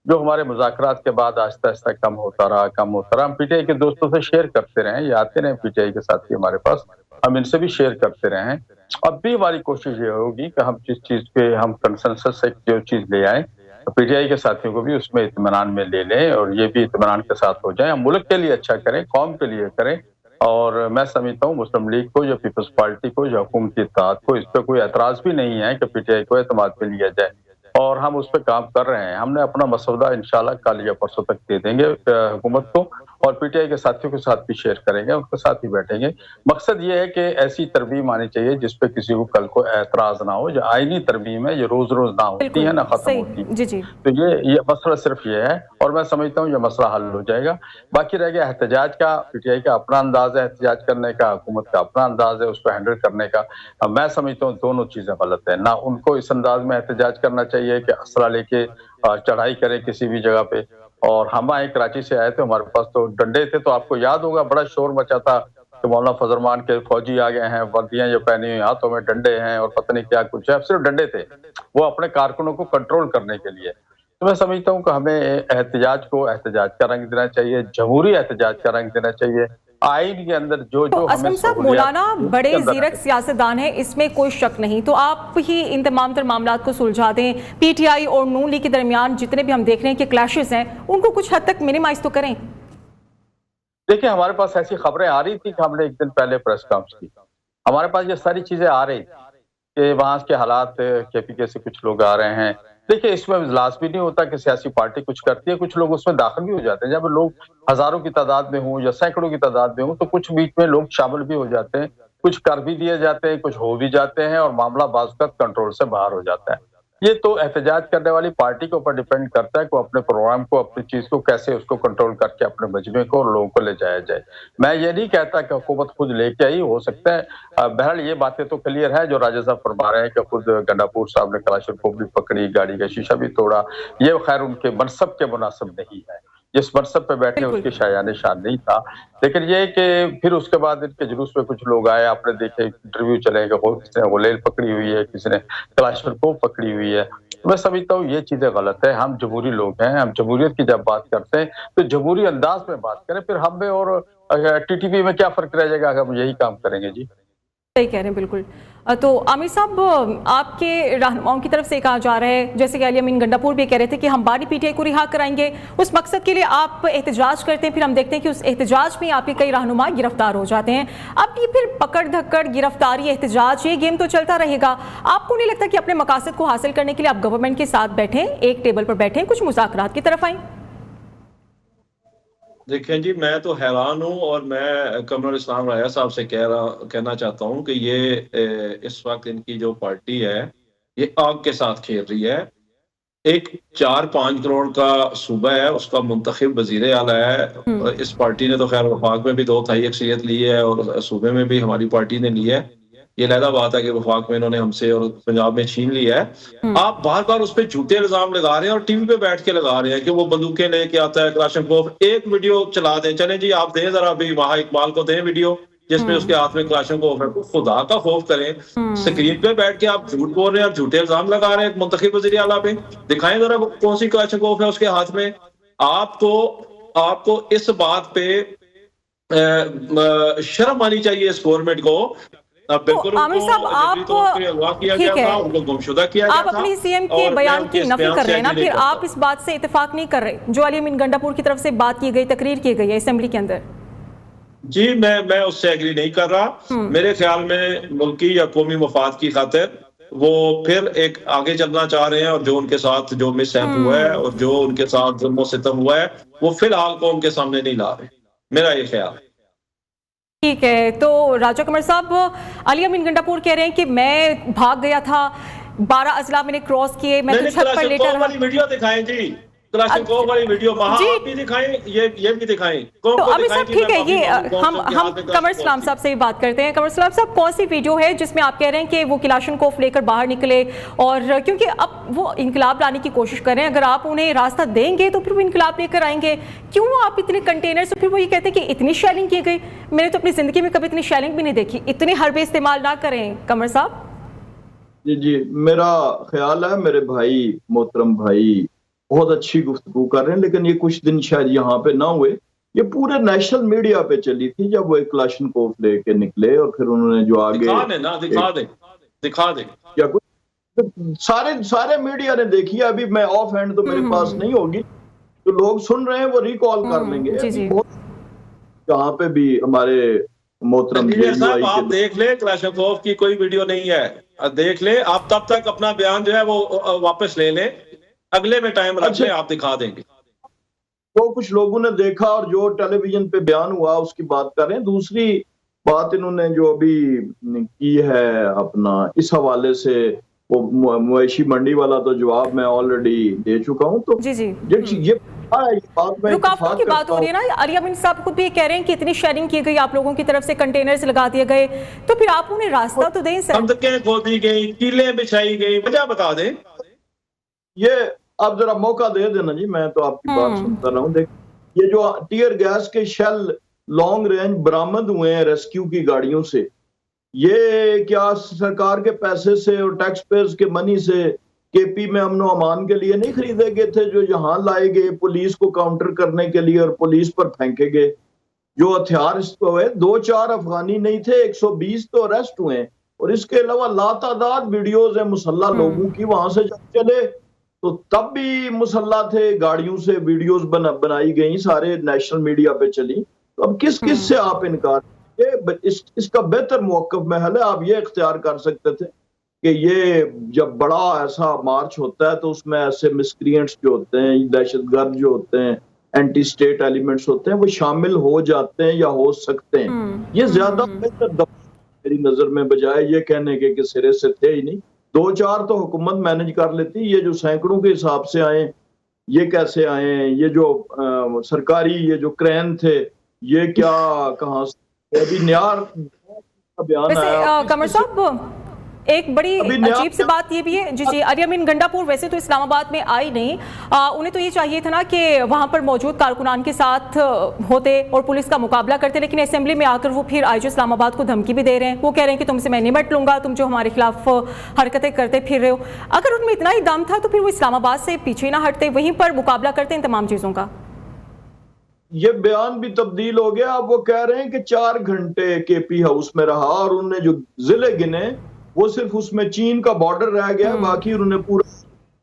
جو ہمارے مذاکرات کے بعد آہستہ آہستہ کم ہوتا رہا. ہم پی ٹی آئی کے دوستوں سے شیئر کرتے رہے، یہ آتے رہے پی ٹی آئی کے ساتھی ہمارے پاس، ہم ان سے بھی شیئر کرتے رہے ہیں. اب بھی ہماری کوشش یہ ہوگی کہ ہم جس چیز پہ ہم کنسنسس سے جو چیز لے آئیں، پی ٹی آئی کے ساتھیوں کو بھی اس میں اطمینان میں لے لیں اور یہ بھی اطمینان کے ساتھ ہو جائیں. ہم ملک کے لیے اچھا کریں، قوم کے لیے کریں. اور میں سمجھتا ہوں مسلم لیگ کو یا پیپلز پارٹی کو یا حکومتی اتحاد کو اس پہ کوئی اعتراض بھی نہیں ہے کہ پی ٹی آئی کو اعتماد پہ لیا جائے، اور ہم اس پہ کام کر رہے ہیں. ہم نے اپنا مسودہ انشاءاللہ کل یا پرسوں تک دے دیں گے حکومت کو، اور پی ٹی آئی کے ساتھیوں کے ساتھ بھی شیئر کریں گے، ان کے ساتھ ہی بیٹھیں گے. مقصد یہ ہے کہ ایسی ترمیم آنی چاہیے جس پہ کسی کو کل کو اعتراض نہ ہو. جو آئینی ترمیم ہے یہ روز روز نہ ہوتی ہے نہ ختم ہوتی ہے. تو یہ مسئلہ صرف یہ ہے، اور میں سمجھتا ہوں یہ مسئلہ حل ہو جائے گا. باقی رہ گیا احتجاج کا. پی ٹی آئی کا اپنا انداز ہے احتجاج کرنے کا، حکومت کا اپنا انداز ہے اس کو ہینڈل کرنے کا. میں سمجھتا ہوں دونوں چیزیں غلط ہیں. نہ ان کو اس انداز میں احتجاج کرنا چاہیے کہ اسلحہ لے کے چڑھائی کرے کسی بھی جگہ پہ. اور ہم آئے کراچی سے آئے تھے، ہمارے پاس تو ڈنڈے تھے. تو آپ کو یاد ہوگا بڑا شور مچا تھا کہ مولانا فضل الرحمان کے فوجی آ گئے ہیں، وردیاں یہ پہنی ہوئی، ہاتھوں میں ڈنڈے ہیں اور پتہ نہیں کیا کچھ ہے. صرف ڈنڈے تھے وہ اپنے کارکنوں کو کنٹرول کرنے کے لیے. تو میں سمجھتا ہوں کہ ہمیں احتجاج کو احتجاج کا رنگ دینا چاہیے، جمہوری احتجاج کا رنگ دینا چاہیے. آئین کے اندر جو اسلم صاحب، مولانا بڑے زیرک سیاستدان ہیں، اس میں کوئی شک نہیں. تو آپ ہی ان تمام تر معاملات کو سلجھا دیں. پی ٹی آئی اور نون لیگ کے درمیان جتنے بھی ہم دیکھ رہے ہیں کہ کلیشز ہیں، ان کو کچھ حد تک منیمائز تو کریں. دیکھیں، ہمارے پاس ایسی خبریں آ رہی تھی کہ ہم نے ایک دن پہلے پریس کانفرنس کی. ہمارے پاس یہ ساری چیزیں آ رہی تھی کہ وہاں کے حالات کے پی کے سے کچھ لوگ آ رہے ہیں. دیکھیں، اس میں لازمی نہیں ہوتا کہ سیاسی پارٹی کچھ کرتی ہے، کچھ لوگ اس میں داخل بھی ہو جاتے ہیں. جب لوگ ہزاروں کی تعداد میں ہوں یا سینکڑوں کی تعداد میں ہوں تو کچھ بیچ میں لوگ شامل بھی ہو جاتے ہیں، کچھ کر بھی دیے جاتے ہیں، کچھ ہو بھی جاتے ہیں، اور معاملہ بعض اوقات کنٹرول سے باہر ہو جاتا ہے. یہ تو احتجاج کرنے والی پارٹی کے اوپر ڈیپینڈ کرتا ہے کہ وہ اپنے پروگرام کو، اپنی چیز کو کیسے اس کو کنٹرول کر کے اپنے مجمع کو اور لوگوں کو لے جایا جائے. میں یہ نہیں کہتا کہ حکومت خود لے کے آئی، ہو سکتا ہے. بہرحال یہ باتیں تو کلیئر ہے جو راجہ صاحب فرما رہے ہیں کہ خود گنڈاپور صاحب نے کلاشنکوف بھی پکڑی، گاڑی کا شیشہ بھی توڑا. یہ خیر ان کے منصب کے مناسب نہیں ہے، جس منصب پہ بیٹھے اس کی شایان شان نہیں تھا. لیکن یہ کہ پھر اس کے بعد ان کے جلوس میں کچھ لوگ آئے، آپ نے دیکھے انٹرویو چلے گا، کسی نے غلیل پکڑی ہوئی ہے، کسی نے کلاشنکوف پکڑی ہوئی ہے. میں سمجھتا ہوں یہ چیزیں غلط ہے. ہم جمہوری لوگ ہیں، ہم جمہوریت کی جب بات کرتے ہیں تو جمہوری انداز میں بات کریں. پھر ہم میں اور ٹی ٹی پی میں کیا فرق رہ جائے گا اگر ہم یہی کام کریں گے. جی صحیح کہہ رہے ہیں بالکل. تو عامر صاحب، آپ کے رہنماؤں کی طرف سے کہا جا رہا ہے، جیسے کہ علی امین گنڈاپور بھی کہہ رہے تھے کہ ہم باری پی ٹی آئی کو رہا کرائیں گے. اس مقصد کے لیے آپ احتجاج کرتے ہیں، پھر ہم دیکھتے ہیں کہ اس احتجاج میں آپ کے کئی رہنما گرفتار ہو جاتے ہیں. اب یہ پھر پکڑ دھکڑ، گرفتاری، احتجاج، یہ گیم تو چلتا رہے گا. آپ کو نہیں لگتا کہ اپنے مقاصد کو حاصل کرنے کے لیے آپ گورنمنٹ کے ساتھ بیٹھیں، ایک ٹیبل پر بیٹھیں، کچھ مذاکرات کی طرف آئیں؟ دیکھیں جی، میں تو حیران ہوں، اور میں قمر اسلام راجہ صاحب سے کہنا چاہتا ہوں کہ یہ اس وقت ان کی جو پارٹی ہے یہ آگ کے ساتھ کھیل رہی ہے. ایک 4-5 کروڑ کا صوبہ ہے، اس کا منتخب وزیر اعلیٰ ہے. اس پارٹی نے تو خیر وفاق میں بھی 2/3 اکثریت لی ہے اور صوبے میں بھی ہماری پارٹی نے لی ہے. یہ علیحدہ بات ہے کہ وفاق میں انہوں نے ہم سے اور پنجاب میں چھین لیا ہے. آپ بار بار اس پہ جھوٹے الزام لگا رہے ہیں اور ٹی وی پہ بیٹھ کے لگا رہے ہیں کہ وہ بندوقیں لے کے آتا ہے کلاشنکوف. ایک ویڈیو چلا دیں, چلیں جی آپ دیں ذرا ابھی مہا اقبال کو دیں ویڈیو جس میں اس کے ہاتھ میں کلاشنکوف ہے. خدا کا خوف کریں, اسکرین پہ بیٹھ کے آپ جھوٹ بول رہے ہیں اور جھوٹے الزام لگا رہے ہیں منتخب وزیر اعلیٰ پہ. دکھائیں ذرا کون سی کلاشنکوف ہے اس کے ہاتھ میں. آپ کو اس بات پہ شرم آنی چاہیے اس گورنمنٹ کو. بالکل عامر صاحب آپ اپنی سی ایم کے بیان کی نفی کر رہے ہیں نا, پھر آپ اس بات سے اتفاق نہیں کر رہے جو علی امین گنڈاپور کی طرف سے بات کی گئی, تقریر کی گئی ہے اسمبلی کے اندر. جی میں اس سے ایگری نہیں کر رہا. میرے خیال میں ملکی یا قومی مفاد کی خاطر وہ پھر ایک آگے چلنا چاہ رہے ہیں, اور جو ان کے ساتھ جو مس ہیپ ہوا ہے اور جو ان کے ساتھ ظلم و ستم ہوا ہے وہ فی الحال قوم کے سامنے نہیں لا رہے, میرا یہ خیال. ٹھیک ہے, تو راجہ قمر صاحب علی امین گنڈاپور کہہ رہے ہیں کہ میں بھاگ گیا تھا, 12 اضلاع میں نے کراس کیے, میں تو چھت پر لیٹا رہا. ویڈیو دکھائیں جی, کلاشنکوف والی ویڈیو مہا آپ بھی دکھائیں, یہ بھی دکھائیں. تو عامر صاحب ٹھیک ہے, یہ ہم قمر سلام صاحب سے بات کرتے ہیں. قمر سلام صاحب, کون سی ویڈیو ہے جس میں آپ کہہ رہے ہیں کہ وہ کلاشنکوف لے کر باہر نکلے, اور کیونکہ اب وہ انقلاب لانے کی کوشش کر رہے ہیں, اگر آپ انہیں راستہ دیں گے تو پھر وہ انقلاب لے کر آئیں گے. کیوں آپ اتنے کنٹینر سے, پھر وہ یہ کہتے ہیں کہ اتنی شیلنگ کی گئی, میں نے تو اپنی زندگی میں کبھی اتنی شیلنگ بھی نہیں دیکھی. اتنے حربے استعمال نہ کریں قمر صاحب. جی میرا خیال ہے میرے بھائی, محترم بھائی بہت اچھی گفتگو کر رہے ہیں, لیکن یہ کچھ دن شاید یہاں پہ نہ ہوئے. یہ پورے نیشنل میڈیا پہ چلی تھی جب وہ ایک کلاشنکوف لے کے نکلے, اور پھر انہوں نے جو آگے دکھا دیں یا کچھ سارے میڈیا نے دیکھی. ابھی میں آف ہینڈ تو میرے پاس نہیں ہوگی, تو لوگ سن رہے ہیں وہ ریکال کر لیں گے. جہاں پہ بھی ہمارے محترم صاحب آپ دیکھ لیں, کلاشنکوف کی کوئی ویڈیو نہیں ہے, دیکھ لیں آپ. تب تک اپنا بیان جو ہے وہ واپس لے لیں, اگلے میں ٹائم رکھ لیں, آپ دکھا دیں گے. تو کچھ لوگوں نے دیکھا اور جو ٹیلی ویژن پہ بیان ہوا اس کی بات کر رہے ہیں. دوسری بات انہوں نے جو ابھی کی ہے اپنا اس حوالے سے, وہ مویشی منڈی والا تو جواب میں آلریڈی دے چکا ہوں. تو یہ رکاوٹوں کی بات ہو رہی ہے نا, علی امین صاحب خود بھی کہہ رہے ہیں کہ اتنی شیئرنگ کی گئی آپ لوگوں کی طرف سے, کنٹینرز لگا دیے گئے, تو پھر آپ انہیں راستہ تو دیں سر. سڑکیں کھودی گئی, کیلیں بچھائی گئی, وجہ بتا دیں. یہ آپ ذرا موقع دے دینا جی, میں تو آپ کی بات سنتا رہا ہوں. دیکھ, یہ جو ٹیئر گیس کے شیل لانگ رینج برآمد ہوئے ہیں ریسکیو کی گاڑیوں سے, یہ کیا سرکار کے پیسے سے اور ٹیکس پیئرز کے منی سے کے پی میں امن و امان کے لیے نہیں خریدے گئے تھے, جو یہاں لائے گئے پولیس کو کاؤنٹر کرنے کے لیے اور پولیس پر پھینکے گئے. جو ہتھیار اس کو ہوئے 2-4 افغانی نہیں تھے, 120 تو اریسٹ ہوئے ہیں, اور اس کے علاوہ لاتعداد ویڈیوز ہیں مسلح لوگوں کی. وہاں سے جب چلے تو تب بھی مسلح تھے, گاڑیوں سے ویڈیوز بنائی گئیں, سارے نیشنل میڈیا پہ چلی. تو اب کس سے آپ انکار, اس کا بہتر موقف محل ہے. آپ یہ اختیار کر سکتے تھے کہ یہ جب بڑا ایسا مارچ ہوتا ہے تو اس میں ایسے مسکرینٹس جو ہوتے ہیں, دہشت گرد جو ہوتے ہیں, اینٹی اسٹیٹ ایلیمنٹس ہوتے ہیں, وہ شامل ہو جاتے ہیں یا ہو سکتے ہیں. یہ زیادہ بہتر میری نظر میں, بجائے یہ کہنے کے کہ سرے سے تھے ہی نہیں. 2-4 تو حکومت مینج کر لیتی. یہ جو سینکڑوں کے حساب سے آئے, یہ کیسے آئے ہیں, یہ جو سرکاری یہ جو کرین تھے, یہ کیا کہاں سے, ابھی نیار کا بیان آیا. قمر صاحب ایک بڑی عجیب سی بات یہ بھی ہے, جی علی امین گنڈاپور ویسے تو اسلام آباد میں آئی نہیں, انہیں تو یہ چاہیے تھا نا کہ وہاں پر موجود کارکنان کے ساتھ ہوتے اور پولیس کا مقابلہ کرتے, لیکن اسمبلی میں آ کر وہ پھر آئی جی اسلام آباد کو دھمکی بھی دے رہے ہیں. وہ کہہ رہے ہیں کہ تم سے میں نمٹ لوں گا, تم جو ہمارے خلاف حرکتیں کرتے پھر رہے ہو. اگر ان میں اتنا ہی دم تھا تو پھر وہ اسلام آباد سے پیچھے نہ ہٹتے, وہیں پر مقابلہ کرتے ان تمام چیزوں کا. یہ بیان بھی تبدیل ہو گیا. اب وہ کہہ رہے ہیں کہ 4 گھنٹے کے پی ہاؤس میں رہا, اور انہوں نے جو ضلع گنے وہ صرف اس میں چین کا بارڈر رہ گیا, باقی انہوں نے پورا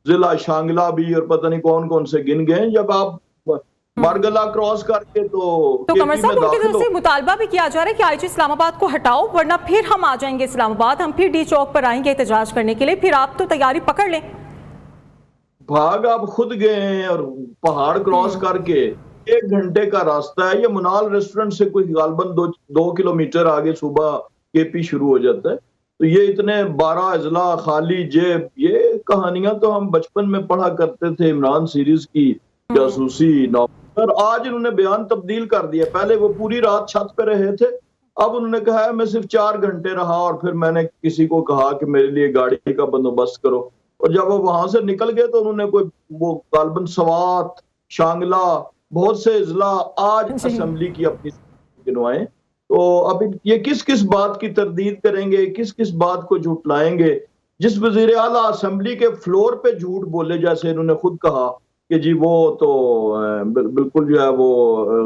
ضلع شانگلہ بھی اور پتہ نہیں کون کون سے گن گئے. جب آپ مارگلہ کراس کر کے تو قمر صاحب ان کی طرف سے مطالبہ بھی کیا جا رہا ہے کہ آئی جی اسلام آباد کو ہٹاؤ, ورنہ پھر ہم آ جائیں گے اسلام آباد, ہم پھر ڈی چوک پر آئیں گے احتجاج کرنے کے لیے. پھر آپ تو تیاری پکڑ لیں. بھاگ آپ خود گئے ہیں, اور پہاڑ کراس کر کے 1 گھنٹے کا راستہ ہے. یہ منال ریسٹورنٹ سے کوئی غالباً 2 کلومیٹر آگے صوبہ کے پی شروع ہو جاتا ہے. تو یہ اتنے 12 اضلاع خالی جیب, یہ کہانیاں تو ہم بچپن میں پڑھا کرتے تھے عمران سیریز کی جاسوسی ناول. اور آج انہوں نے بیان تبدیل کر دیا. پہلے وہ پوری رات چھت پہ رہے تھے, اب انہوں نے کہا ہے میں صرف 4 گھنٹے رہا اور پھر میں نے کسی کو کہا کہ میرے لیے گاڑی کا بندوبست کرو، اور جب وہ وہاں سے نکل گئے تو انہوں نے کوئی وہ غالباً سوات، شانگلہ، بہت سے اضلاع آج اسمبلی کی اپنی گنوائیں. تو اب یہ کس کس بات کی تردید کریں گے، کس کس بات کو جھٹلائیں گے؟ جس وزیر اعلیٰ اسمبلی کے فلور پہ جھوٹ بولے، جیسے انہوں نے خود کہا کہ جی وہ تو بالکل جو ہے وہ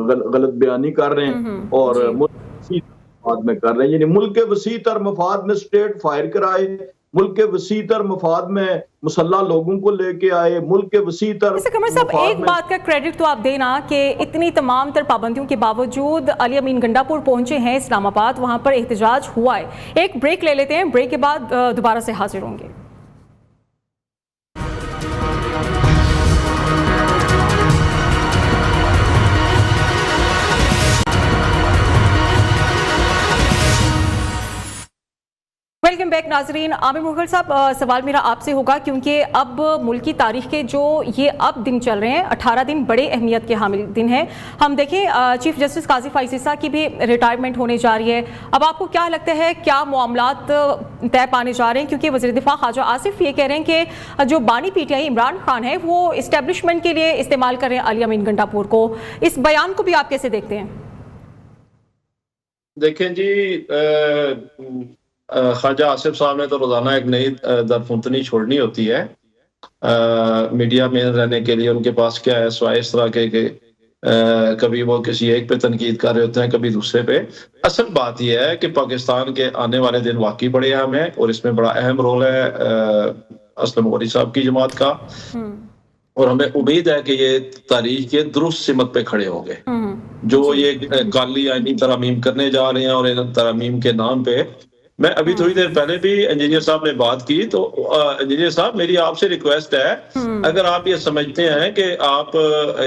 غلط بیانی کر رہے ہیں اور مفاد میں کر رہے ہیں، یعنی ملک کے وسیع تر مفاد میں اسٹیٹ فائر کرائے، ملک کے وسیع تر مفاد میں مسلح لوگوں کو لے کے آئے، ملک کے وسیع تر قمر صاحب ایک بات کا کریڈٹ تو آپ دینا کہ اتنی تمام تر پابندیوں کے باوجود علی امین گنڈا پور پہنچے ہیں اسلام آباد، وہاں پر احتجاج ہوا ہے. ایک بریک لے لیتے ہیں، بریک کے بعد دوبارہ سے حاضر ہوں گے. ویلکم بیک ناظرین. عامر مغل صاحب، سوال میرا آپ سے ہوگا کیونکہ اب ملکی تاریخ کے جو یہ اب دن چل رہے ہیں، 18 دن بڑے اہمیت کے حامل دن ہیں. ہم دیکھیں چیف جسٹس قاضی فائز عیسیٰ کی بھی ریٹائرمنٹ ہونے جا رہی ہے. اب آپ کو کیا لگتا ہے کیا معاملات طے پانے جا رہے ہیں؟ کیونکہ وزیر دفاع خواجہ آصف یہ کہہ رہے ہیں کہ جو بانی P T I Imran Khan ہے وہ اسٹیبلشمنٹ کے لیے استعمال کر رہے ہیں علی امین گنڈا پور کو. اس بیان کو بھی آپ کیسے دیکھتے ہیں؟ دیکھیں جی، خواجہ آصف صاحب نے تو روزانہ ایک نئی درفنتنی چھوڑنی ہوتی ہے میڈیا میں رہنے کے لیے. ان کے پاس کیا ہے سوائے اس طرح کے کہ کبھی وہ کسی ایک پہ تنقید کر رہے ہوتے ہیں، کبھی دوسرے پہ. اصل بات یہ ہے کہ پاکستان کے آنے والے دن واقعی بڑے اہم ہیں اور اس میں بڑا اہم رول ہے اسلم غوری صاحب کی جماعت کا، اور ہمیں امید ہے کہ یہ تاریخ کے درست سمت پہ کھڑے ہوں گے. جو یہ کالی آئینی ترامیم کرنے جا رہے ہیں اور ان ترامیم کے نام پہ، میں ابھی تھوڑی دیر پہلے بھی انجینئر صاحب نے بات کی، تو انجینئر صاحب میری آپ سے ریکویسٹ ہے، اگر آپ یہ سمجھتے ہیں کہ آپ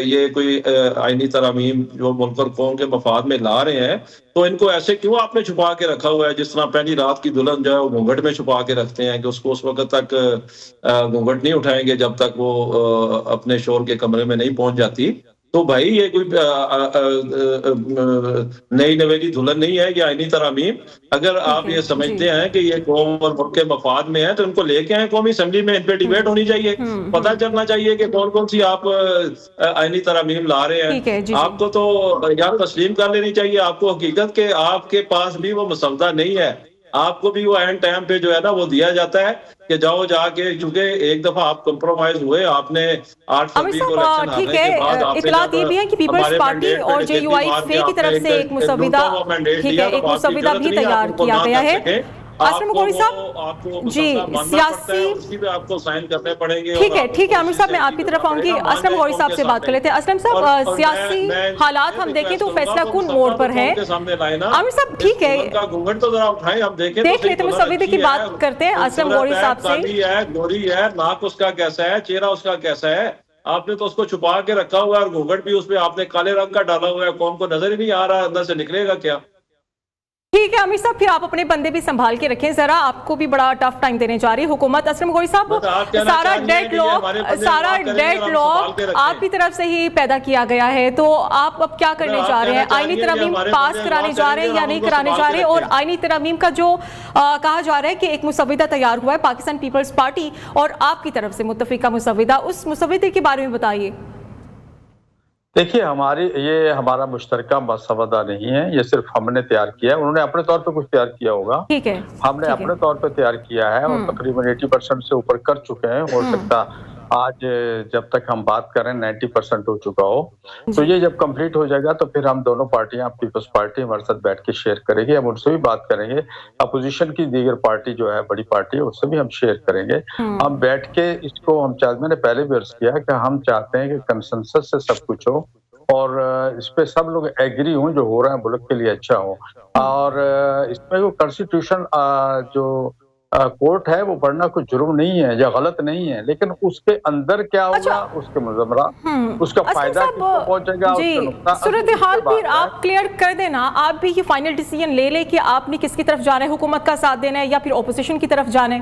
یہ کوئی آئینی ترامیم جو ملک اور قوم کے مفاد میں لا رہے ہیں، تو ان کو ایسے کیوں آپ نے چھپا کے رکھا ہوا ہے؟ جس طرح پہلی رات کی دلہن جو ہے وہ گھونگھٹ میں چھپا کے رکھتے ہیں کہ اس کو اس وقت تک گھونگھٹ نہیں اٹھائیں گے جب تک وہ اپنے شور کے کمرے میں نہیں پہنچ جاتی. تو بھائی یہ کوئی نئی نویلی دلہن نہیں ہے یہ آئینی ترامیم. اگر آپ یہ سمجھتے ہیں کہ یہ قوم اور ملک کے مفاد میں ہے تو ان کو لے کے آئیں قومی اسمبلی میں، ان پہ ڈیبیٹ ہونی چاہیے، پتہ چلنا چاہیے کہ کون کون سی آپ آئینی ترامیم لا رہے ہیں. آپ کو تو یار تسلیم کر لینی چاہیے آپ کو حقیقت کہ آپ کے پاس بھی وہ مسودہ نہیں ہے. آپ کو بھی وہ اینڈ ٹائم پہ جو ہے نا وہ دیا جاتا ہے کہ جاؤ جا کے، چونکہ ایک دفعہ آپ کمپرومائز ہوئے، آپ نے 8 فروری کو الیکشن ہارنے کے بعد آپ نے اطلاعات یہ بھی ہے کہ پیپلز پارٹی اور جے یو آئی فے کی طرف سے ایک مسودہ بھی تیار کیا گیا ہے. اسلم غوری صاحب جی سیاسی آپ کو سائن کرنے پڑیں گے. ٹھیک ہے عامر صاحب میں آپ کی طرف آؤں گی. اسلم غوری صاحب سے بات کر لیتے ہیں. اسلم صاحب سیاسی حالات ہم دیکھیں تو فیصلہ کن موڑ پر ہیں. عامر صاحب ٹھیک ہے دیکھ لیتے ہیں، مسودے کی بات کرتے ہیں اسلم غوری صاحب سے. گوری ہے، ناک اس کا کیسا ہے، چہرہ اس کا کیسا ہے، آپ نے تو اس کو چھپا کے رکھا ہوا ہے، اور گھونگھٹ بھی اس پہ آپ نے کالے رنگ کا ڈالا ہوا ہے، قوم کو نظر ہی نہیں آ رہا اندر سے نکلے گا کیا. ٹھیک ہے عامر صاحب، پھر آپ اپنے بندے بھی سنبھال کے رکھیں ذرا، آپ کو بھی بڑا ٹف ٹائم دینے جا رہی ہے حکومت. اسلم غوری صاحب سارا ڈیڈ لاک آپ کی طرف سے ہی پیدا کیا گیا ہے، تو آپ اب کیا کرنے جا رہے ہیں؟ آئینی ترامیم پاس کرانے جا رہے ہیں یا نہیں کرانے جا رہے ہیں؟ اور آئینی ترامیم کا جو کہا جا رہا ہے کہ ایک مسودہ تیار ہوا ہے پاکستان پیپلز پارٹی اور آپ کی طرف سے متفقہ مسودہ، اس مسودے کے بارے میں بتائیے. دیکھیے یہ ہمارا مشترکہ مسودہ نہیں ہے، یہ صرف ہم نے تیار کیا ہے. انہوں نے اپنے طور پہ کچھ تیار کیا ہوگا، ہم نے اپنے طور پہ تیار کیا ہے اور تقریباً 80% سے اوپر کر چکے ہیں. ہو سکتا آج جب تک ہم بات کریں 90% ہو چکا ہو. تو یہ جب کمپلیٹ ہو جائے گا تو پھر ہم دونوں پارٹیاں، پیپلز پارٹی ہمارے ساتھ بیٹھ کے شیئر کریں گے، ہم ان سے بھی بات کریں گے. اپوزیشن کی دیگر پارٹی جو ہے بڑی پارٹی ہے اس سے بھی ہم شیئر کریں گے. ہم بیٹھ کے اس کو میں نے پہلے بھی عرض کیا کہ ہم چاہتے ہیں کہ کنسنسس سے سب کچھ ہو اور اس پہ سب لوگ ایگری ہوں، جو ہو رہا ہے ملک کے لیے اچھا ہو. اور اس میں وہ کانسٹیٹیوشن جو کورٹ ہے وہ پڑھنا کوئی جرم نہیں ہے یا غلط نہیں ہے، لیکن اس کے اندر کیا ہوگا، اس کے مضمرہ، اس کا فائدہ کس کو پہنچے گا، صورتحال بھی آپ کلیئر کر دینا. آپ بھی یہ فائنل ڈیسیژن لے لے کہ آپ نے کس کی طرف جانا ہے، حکومت کا ساتھ دینا ہے یا پھر اپوزیشن کی طرف جانا ہے.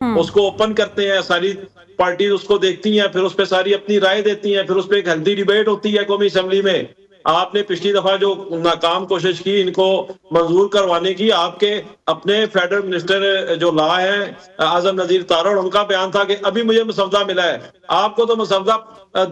اس کو اوپن کرتے ہیں, ساری پارٹیز اس کو دیکھتی ہیں, پھر اس پہ ساری اپنی رائے دیتی ہیں, پھر اس پہ ایک ہیلدی ڈیبیٹ ہوتی ہے قومی اسمبلی میں. آپ نے پچھلی دفعہ جو ناکام کوشش کی ان کو منظور کروانے کی, آپ کے اپنے فیڈرل منسٹر جو لا ہے اعظم نذیر تارڑ, ان کا بیان تھا کہ ابھی مجھے مسودہ ملا ہے. آپ کو تو مسودہ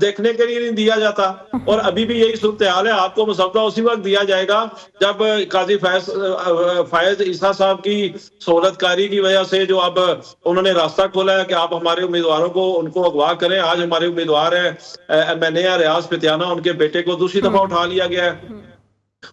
دیکھنے کے لیے نہیں دیا جاتا, اور ابھی بھی یہی صورتحال ہے. آپ کو مسودہ اسی وقت دیا جائے گا جب قاضی فائز عیسیٰ صاحب کی سہولت کاری کی وجہ سے جو اب انہوں نے راستہ کھولا ہے کہ آپ ہمارے امیدواروں کو ان کو اغوا کریں. آج ہمارے امیدوار ہیں MNA ریاض فتیانہ, ان کے بیٹے کو دوسری دفعہ اٹھا لیا گیا ہے.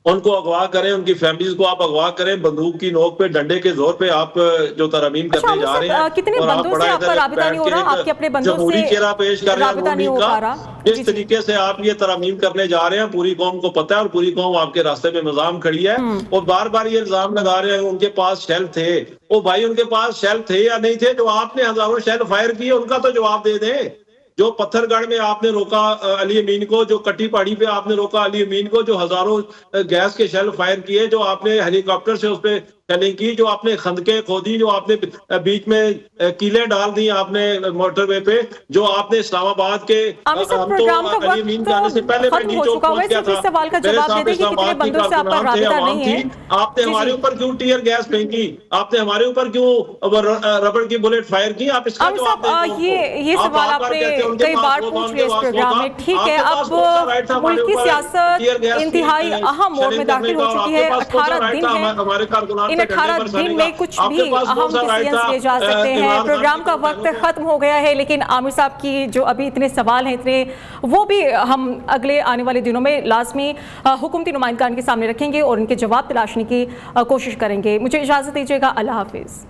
ان کو اغوا کریں, ان کی فیملیز کو آپ اغوا کریں, بندوق کی نوک پہ ڈنڈے کے زور پہ آپ جو ترمیم کرنے جا رہے ہیں. کتنے بندوں سے آپ کا رابطہ نہیں ہو رہا, آپ کے اپنے بندوں سے جمہوری چہرہ پیش کر رہے ہیں رابطہ نہیں ہو پا رہا؟ جس طریقے سے آپ یہ ترمیم کرنے جا رہے ہیں پوری قوم کو پتہ ہے, اور پوری قوم آپ کے راستے میں نظام کھڑی ہے, اور بار بار یہ الزام لگا رہے ہیں ان کے پاس شیل تھے. او بھائی, ان کے پاس شیل تھے یا نہیں تھے؟ جو آپ نے ہزاروں شیل فائر کیے ان کا تو جواب دے دیں. جو پتھر گڑھ میں آپ نے روکا علی امین کو, جو کٹی پہاڑی پہ آپ نے روکا علی امین کو, جو ہزاروں گیس کے شیل فائر کیے, جو آپ نے ہیلی کاپٹر سے اس پہ شیلنگ کی, جو آپ نے خندقیں کھودی, جو آپ نے بیچ میں کیلیں ڈال دی آپ نے موٹر وے پہ, جو آپ نے اسلام آباد کے ہم تو علی امین جانے سے پہلے میں نیچے پہنچ گیا تھا. میرے صاحب اسلام آباد کی کارکنان تھے, عوام تھی. آپ نے ہمارے اوپر کیوں ٹیئر گیس پھینکی, آپ نے ہمارے اوپر کیوں ربڑ کی بلٹ فائر کی؟ آپ اس کا جواب دیں. یہ سوال آپ نے کئی بار پوچھ لیا اس پروگرام میں. ٹھیک ہے, اب ملک کی سیاست انتہائی اہم موڑ میں داخل ہو چکی ہے. 18 دن ہیں, ان 18 دن میں کچھ بھی اہم ڈیسیژنز لیے جا سکتے ہیں. پروگرام کا وقت ختم ہو گیا ہے, لیکن عامر صاحب کی جو ابھی اتنے سوال ہیں اتنے, وہ بھی ہم اگلے آنے والے دنوں میں لازمی حکومتی نمائندگان کے سامنے رکھیں گے اور ان کے جواب تلاشنے کی کوشش کریں گے. مجھے اجازت دیجیے گا, اللہ حافظ.